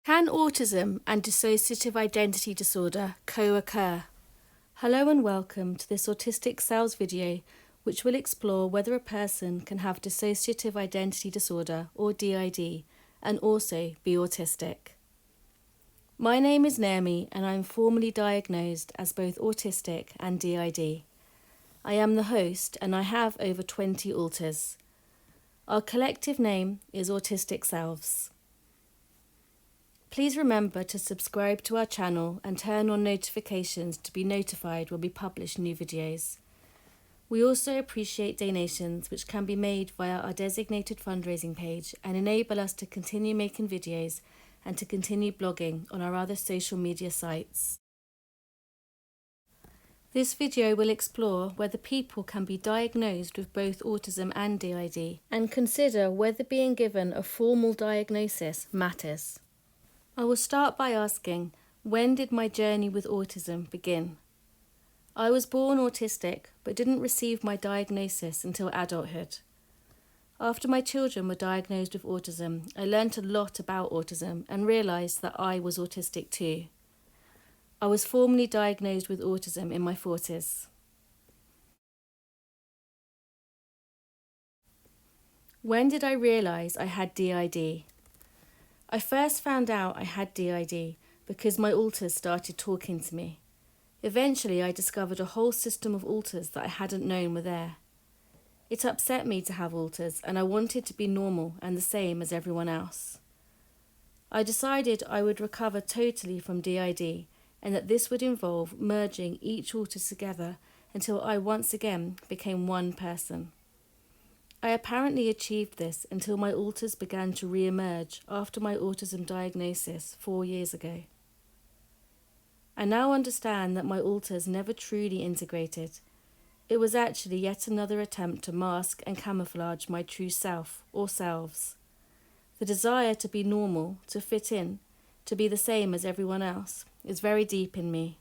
Can autism and dissociative identity disorder co-occur? Hello and welcome to this Autistic Selves video, which will explore whether a person can have dissociative identity disorder or DID and also be autistic. My name is Naomi and I am formally diagnosed as both autistic and DID. I am the host and I have over 20 alters. Our collective name is Autistic Selves. Please remember to subscribe to our channel and turn on notifications to be notified when we publish new videos. We also appreciate donations which can be made via our designated fundraising page and enable us to continue making videos and to continue blogging on our other social media sites. This video will explore whether people can be diagnosed with both autism and DID and consider whether being given a formal diagnosis matters. I will start by asking, when did my journey with autism begin? I was born autistic but didn't receive my diagnosis until adulthood. After my children were diagnosed with autism, I learnt a lot about autism and realised that I was autistic too. I was formally diagnosed with autism in my 40s. When did I realise I had DID? I first found out I had DID because my alters started talking to me. Eventually I discovered a whole system of alters that I hadn't known were there. It upset me to have alters and I wanted to be normal and the same as everyone else. I decided I would recover totally from DID and that this would involve merging each alter together until I once again became one person. I apparently achieved this until my alters began to re-emerge after my autism diagnosis 4 years ago. I now understand that my alters never truly integrated. It was actually yet another attempt to mask and camouflage my true self or selves. The desire to be normal, to fit in, to be the same as everyone else, is very deep in me.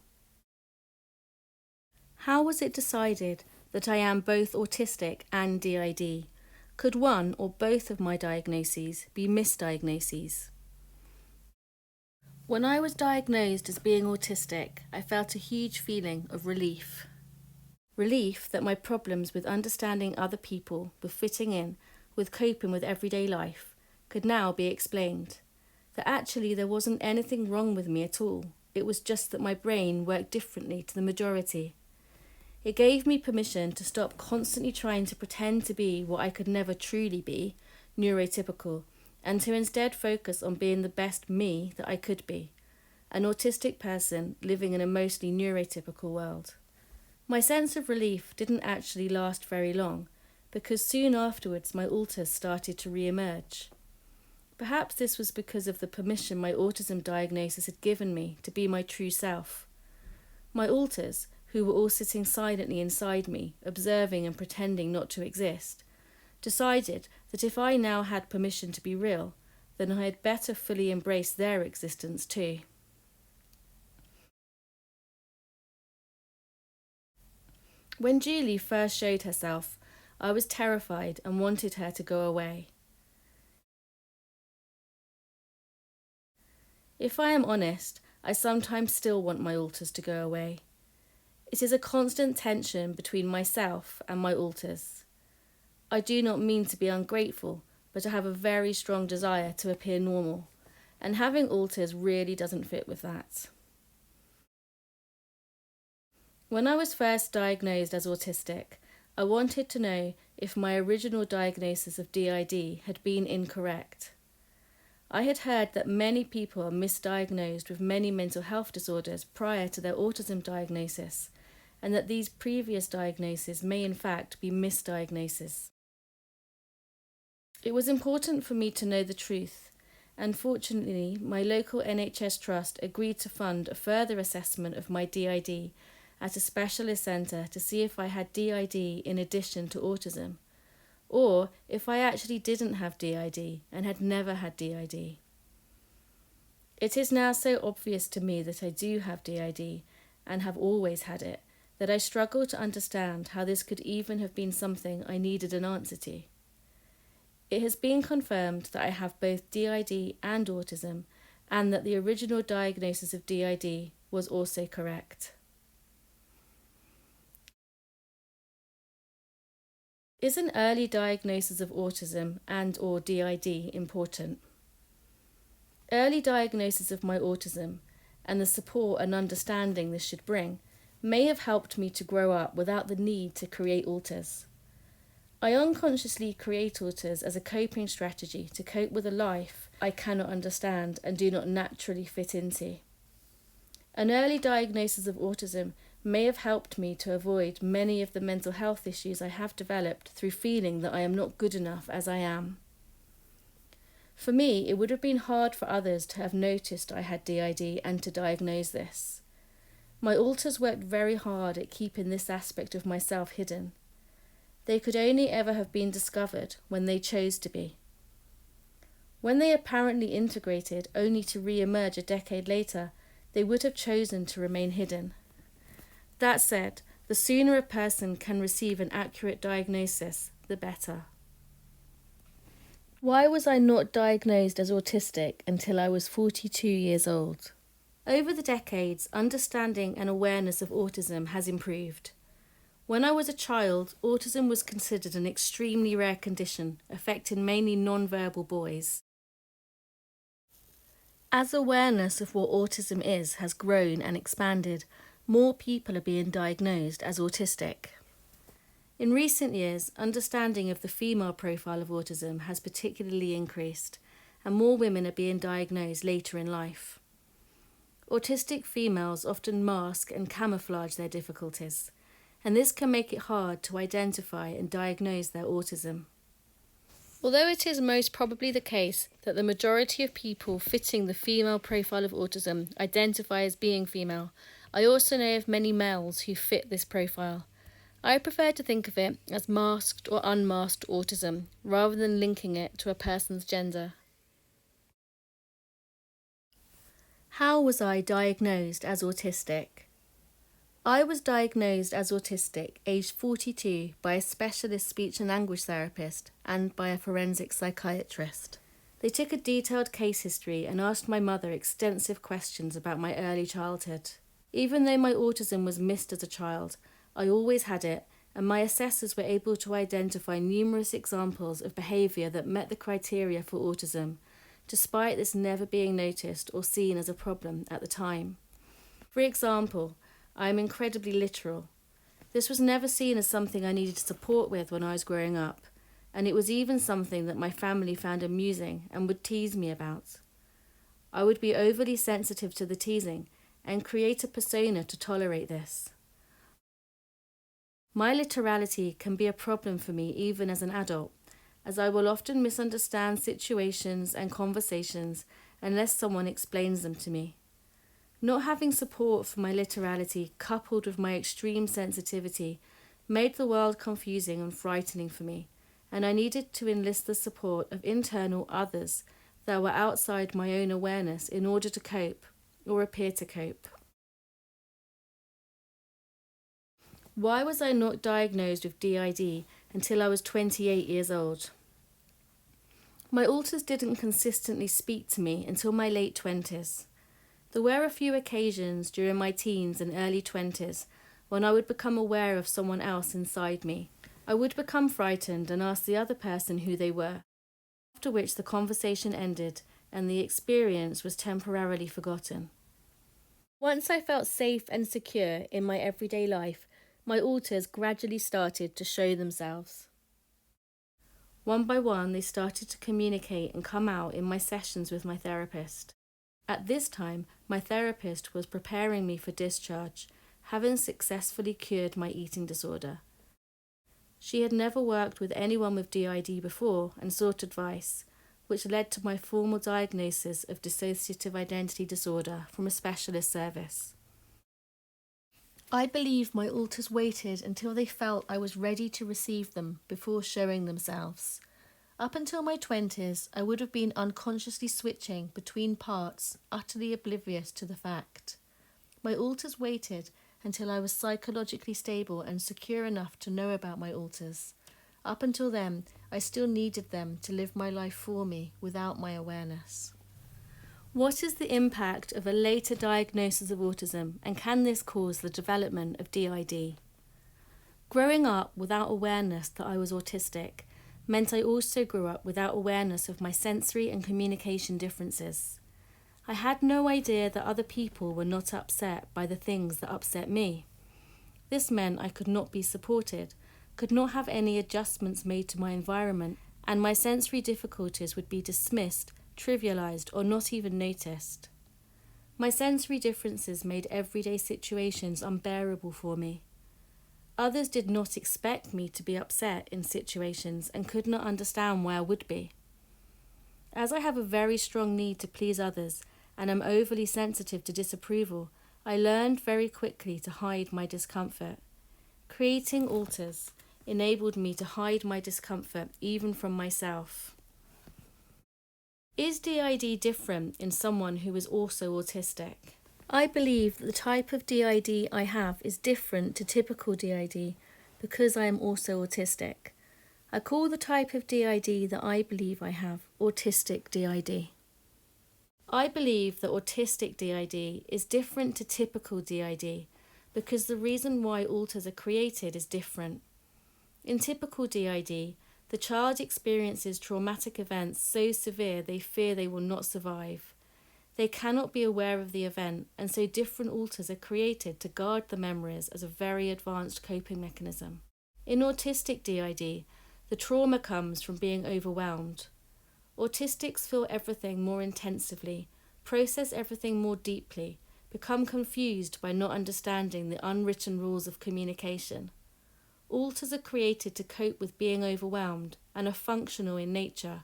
How was it decided that I am both autistic and DID? Could one or both of my diagnoses be misdiagnoses? When I was diagnosed as being autistic, I felt a huge feeling of relief. Relief that my problems with understanding other people, with fitting in, with coping with everyday life, could now be explained. That actually there wasn't anything wrong with me at all. It was just that my brain worked differently to the majority. It gave me permission to stop constantly trying to pretend to be what I could never truly be, neurotypical, and to instead focus on being the best me that I could be, an autistic person living in a mostly neurotypical world. My sense of relief didn't actually last very long, because soon afterwards my alters started to re-emerge. Perhaps this was because of the permission my autism diagnosis had given me to be my true self. My alters, who were all sitting silently inside me, observing and pretending not to exist, decided that if I now had permission to be real, then I had better fully embrace their existence too. When Julie first showed herself, I was terrified and wanted her to go away. If I am honest, I sometimes still want my alters to go away. It is a constant tension between myself and my alters. I do not mean to be ungrateful, but I have a very strong desire to appear normal, and having alters really doesn't fit with that. When I was first diagnosed as autistic, I wanted to know if my original diagnosis of DID had been incorrect. I had heard that many people are misdiagnosed with many mental health disorders prior to their autism diagnosis, and that these previous diagnoses may in fact be misdiagnoses. It was important for me to know the truth, and fortunately my local NHS trust agreed to fund a further assessment of my DID at a specialist centre to see if I had DID in addition to autism, or if I actually didn't have DID and had never had DID. It is now so obvious to me that I do have DID and have always had it, that I struggle to understand how this could even have been something I needed an answer to. It has been confirmed that I have both DID and autism, and that the original diagnosis of DID was also correct. Is an early diagnosis of autism and/or DID important? Early diagnosis of my autism and the support and understanding this should bring may have helped me to grow up without the need to create alters. I unconsciously create alters as a coping strategy to cope with a life I cannot understand and do not naturally fit into. An early diagnosis of autism may have helped me to avoid many of the mental health issues I have developed through feeling that I am not good enough as I am. For me, it would have been hard for others to have noticed I had DID and to diagnose this. My alters worked very hard at keeping this aspect of myself hidden. They could only ever have been discovered when they chose to be. When they apparently integrated only to re-emerge a decade later, they would have chosen to remain hidden. That said, the sooner a person can receive an accurate diagnosis, the better. Why was I not diagnosed as autistic until I was 42 years old? Over the decades, understanding and awareness of autism has improved. When I was a child, autism was considered an extremely rare condition, affecting mainly non-verbal boys. As awareness of what autism is has grown and expanded, more people are being diagnosed as autistic. In recent years, understanding of the female profile of autism has particularly increased, and more women are being diagnosed later in life. Autistic females often mask and camouflage their difficulties, and this can make it hard to identify and diagnose their autism. Although it is most probably the case that the majority of people fitting the female profile of autism identify as being female, I also know of many males who fit this profile. I prefer to think of it as masked or unmasked autism, rather than linking it to a person's gender. How was I diagnosed as autistic? I was diagnosed as autistic aged 42 by a specialist speech and language therapist and by a forensic psychiatrist. They took a detailed case history and asked my mother extensive questions about my early childhood. Even though my autism was missed as a child, I always had it, and my assessors were able to identify numerous examples of behaviour that met the criteria for autism, despite this never being noticed or seen as a problem at the time. For example, I am incredibly literal. This was never seen as something I needed support with when I was growing up, and it was even something that my family found amusing and would tease me about. I would be overly sensitive to the teasing and create a persona to tolerate this. My literality can be a problem for me even as an adult, as I will often misunderstand situations and conversations unless someone explains them to me. Not having support for my literality, coupled with my extreme sensitivity, made the world confusing and frightening for me, and I needed to enlist the support of internal others that were outside my own awareness in order to cope, or appear to cope. Why was I not diagnosed with DID until I was 28 years old? My alters didn't consistently speak to me until my late 20s. There were a few occasions during my teens and early 20s when I would become aware of someone else inside me. I would become frightened and ask the other person who they were, after which the conversation ended and the experience was temporarily forgotten. Once I felt safe and secure in my everyday life, my alters gradually started to show themselves. One by one, they started to communicate and come out in my sessions with my therapist. At this time, my therapist was preparing me for discharge, having successfully cured my eating disorder. She had never worked with anyone with DID before and sought advice, which led to my formal diagnosis of dissociative identity disorder from a specialist service. I believe my alters waited until they felt I was ready to receive them before showing themselves. Up until my 20s, I would have been unconsciously switching between parts, utterly oblivious to the fact. My alters waited until I was psychologically stable and secure enough to know about my alters. Up until then, I still needed them to live my life for me without my awareness. What is the impact of a later diagnosis of autism, and can this cause the development of DID? Growing up without awareness that I was autistic meant I also grew up without awareness of my sensory and communication differences. I had no idea that other people were not upset by the things that upset me. This meant I could not be supported, could not have any adjustments made to my environment, and my sensory difficulties would be dismissed, trivialized, or not even noticed. My sensory differences made everyday situations unbearable for me. Others did not expect me to be upset in situations and could not understand why I would be. As I have a very strong need to please others and am overly sensitive to disapproval, I learned very quickly to hide my discomfort. Creating alters enabled me to hide my discomfort even from myself. Is DID different in someone who is also autistic? I believe that the type of DID I have is different to typical DID because I am also autistic. I call the type of DID that I believe I have Autistic DID. I believe that Autistic DID is different to typical DID because the reason why alters are created is different. In typical DID, the child experiences traumatic events so severe they fear they will not survive. They cannot be aware of the event, and so different alters are created to guard the memories as a very advanced coping mechanism. In Autistic DID, the trauma comes from being overwhelmed. Autistics feel everything more intensively, process everything more deeply, become confused by not understanding the unwritten rules of communication. Alters are created to cope with being overwhelmed and are functional in nature,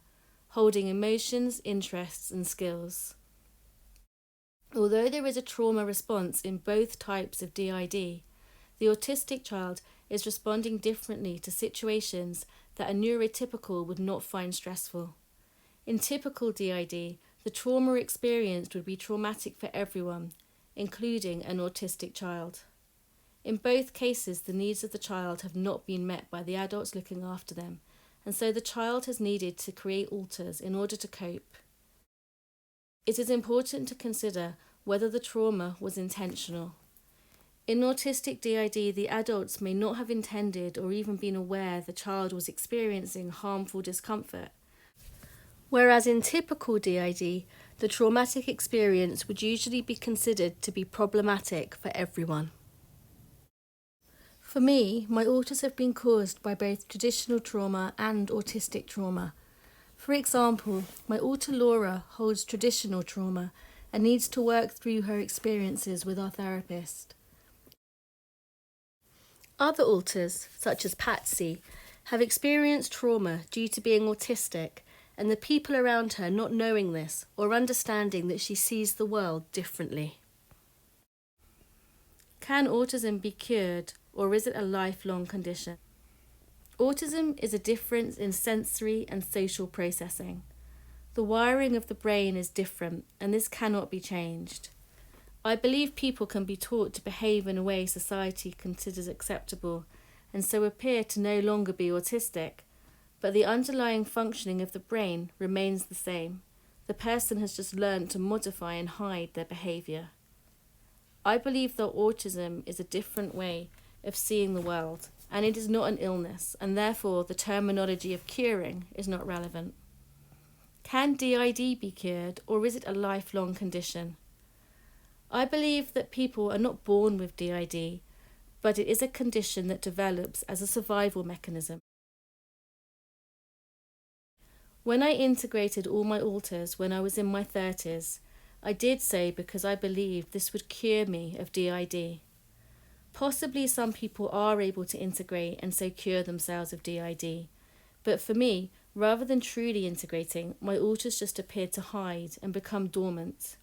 holding emotions, interests, and skills. Although there is a trauma response in both types of DID, the autistic child is responding differently to situations that a neurotypical would not find stressful. In typical DID, the trauma experienced would be traumatic for everyone, including an autistic child. In both cases, the needs of the child have not been met by the adults looking after them, and so the child has needed to create alters in order to cope. It is important to consider whether the trauma was intentional. In autistic DID, the adults may not have intended or even been aware the child was experiencing harmful discomfort, whereas in typical DID, the traumatic experience would usually be considered to be problematic for everyone. For me, my alters have been caused by both traditional trauma and autistic trauma. For example, my alter Laura holds traditional trauma and needs to work through her experiences with our therapist. Other alters, such as Patsy, have experienced trauma due to being autistic and the people around her not knowing this or understanding that she sees the world differently. Can autism be cured, or is it a lifelong condition? Autism is a difference in sensory and social processing. The wiring of the brain is different, and this cannot be changed. I believe people can be taught to behave in a way society considers acceptable, and so appear to no longer be autistic, but the underlying functioning of the brain remains the same. The person has just learned to modify and hide their behaviour. I believe that autism is a different way of seeing the world, and it is not an illness, and therefore the terminology of curing is not relevant. Can DID be cured, or is it a lifelong condition? I believe that people are not born with DID, but it is a condition that develops as a survival mechanism. When I integrated all my alters when I was in my 30s, I did so because I believed this would cure me of DID. Possibly some people are able to integrate and so cure themselves of DID, but for me, rather than truly integrating, my alters just appeared to hide and become dormant.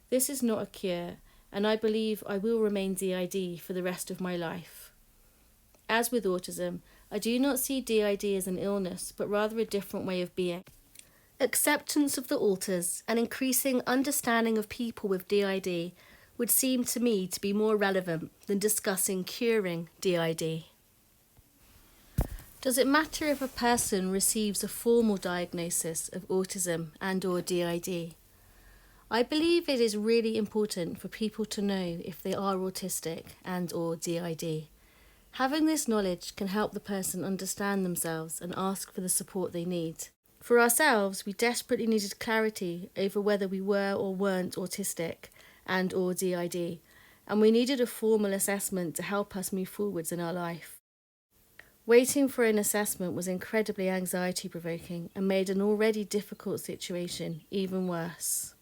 This is not a cure, and I believe I will remain DID for the rest of my life. As with autism, I do not see DID as an illness, but rather a different way of being. Acceptance of the alters and increasing understanding of people with DID would seem to me to be more relevant than discussing curing DID. Does it matter if a person receives a formal diagnosis of autism and/or DID? I believe it is really important for people to know if they are autistic and/or DID. Having this knowledge can help the person understand themselves and ask for the support they need. For ourselves, we desperately needed clarity over whether we were or weren't autistic and/or DID, and we needed a formal assessment to help us move forwards in our life. Waiting for an assessment was incredibly anxiety-provoking and made an already difficult situation even worse.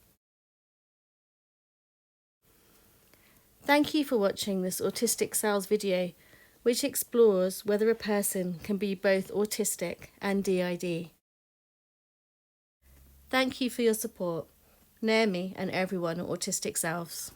Thank you for watching this Autistic Selves video, which explores whether a person can be both autistic and DID. Thank you for your support, Naomi and everyone at Autistic Selves.